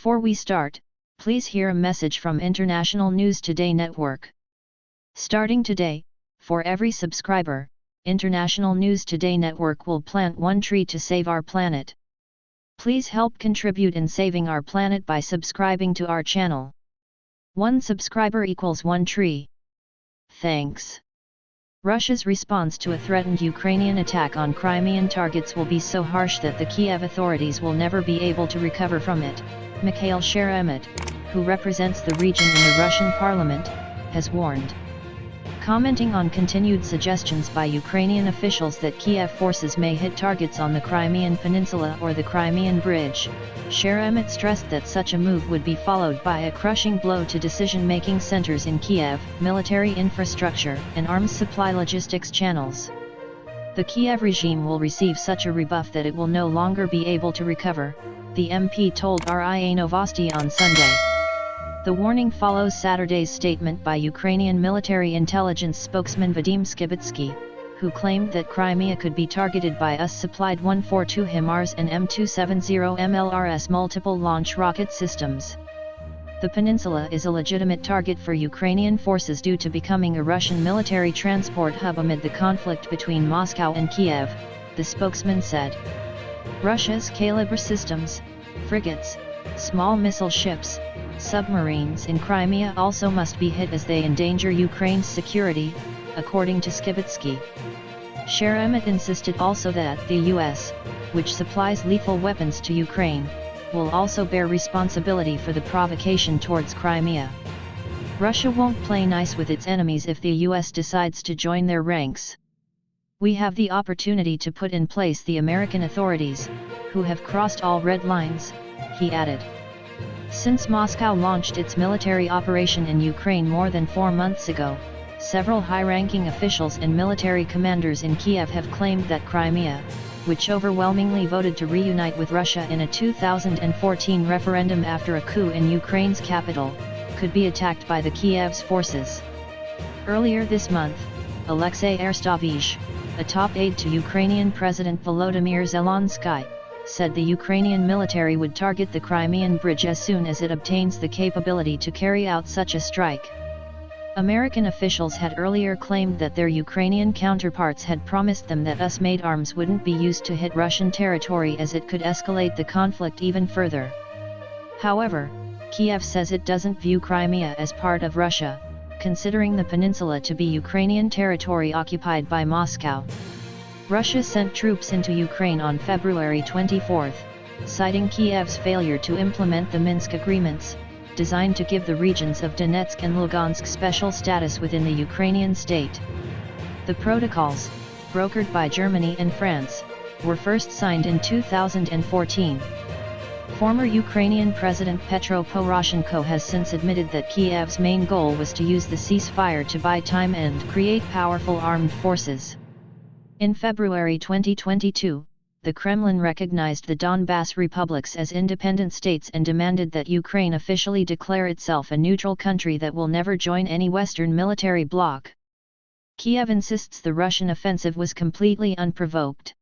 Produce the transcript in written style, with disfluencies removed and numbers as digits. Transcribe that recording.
Before we start, please hear a message from International News Today Network. Starting today, for every subscriber, International News Today Network will plant one tree to save our planet. Please help contribute in saving our planet by subscribing to our channel. One subscriber equals one tree. Thanks. Russia's response to a threatened Ukrainian attack on Crimean targets will be so harsh that the Kiev authorities will never be able to recover from it, Mikhail Sheremet, who represents the region in the Russian parliament, has warned. Commenting on continued suggestions by Ukrainian officials that Kiev forces may hit targets on the Crimean Peninsula or the Crimean Bridge, Sheremet stressed that such a move would be followed by a crushing blow to decision-making centers in Kiev, military infrastructure, and arms supply logistics channels. The Kiev regime will receive such a rebuff that it will no longer be able to recover, the MP told RIA Novosti on Sunday. The warning follows Saturday's statement by Ukrainian military intelligence spokesman Vadim Skibitsky, who claimed that Crimea could be targeted by US-supplied 142 HIMARS and M270 MLRS multiple launch rocket systems. The peninsula is a legitimate target for Ukrainian forces due to becoming a Russian military transport hub amid the conflict between Moscow and Kiev, the spokesman said. Russia's Kalibr systems, frigates, small missile ships, submarines in Crimea also must be hit as they endanger Ukraine's security, according to Skibitsky. Sheremet insisted also that the US, which supplies lethal weapons to Ukraine, will also bear responsibility for the provocation towards Crimea. Russia won't play nice with its enemies if the US decides to join their ranks. We have the opportunity to put in place the American authorities, who have crossed all red lines, he added. Since Moscow launched its military operation in Ukraine more than 4 months ago, several high-ranking officials and military commanders in Kiev have claimed that Crimea, which overwhelmingly voted to reunite with Russia in a 2014 referendum after a coup in Ukraine's capital, could be attacked by the Kiev's forces. Earlier this month, Alexei Arstovich, a top aide to Ukrainian President Volodymyr Zelensky, said the Ukrainian military would target the Crimean Bridge as soon as it obtains the capability to carry out such a strike. American officials had earlier claimed that their Ukrainian counterparts had promised them that US-made arms wouldn't be used to hit Russian territory as it could escalate the conflict even further. However, Kiev says it doesn't view Crimea as part of Russia, considering the peninsula to be Ukrainian territory occupied by Moscow. Russia sent troops into Ukraine on February 24, citing Kiev's failure to implement the Minsk agreements, designed to give the regions of Donetsk and Lugansk special status within the Ukrainian state. The protocols, brokered by Germany and France, were first signed in 2014. Former Ukrainian President Petro Poroshenko has since admitted that Kiev's main goal was to use the ceasefire to buy time and create powerful armed forces. In February 2022, the Kremlin recognized the Donbas republics as independent states and demanded that Ukraine officially declare itself a neutral country that will never join any Western military bloc. Kiev insists the Russian offensive was completely unprovoked.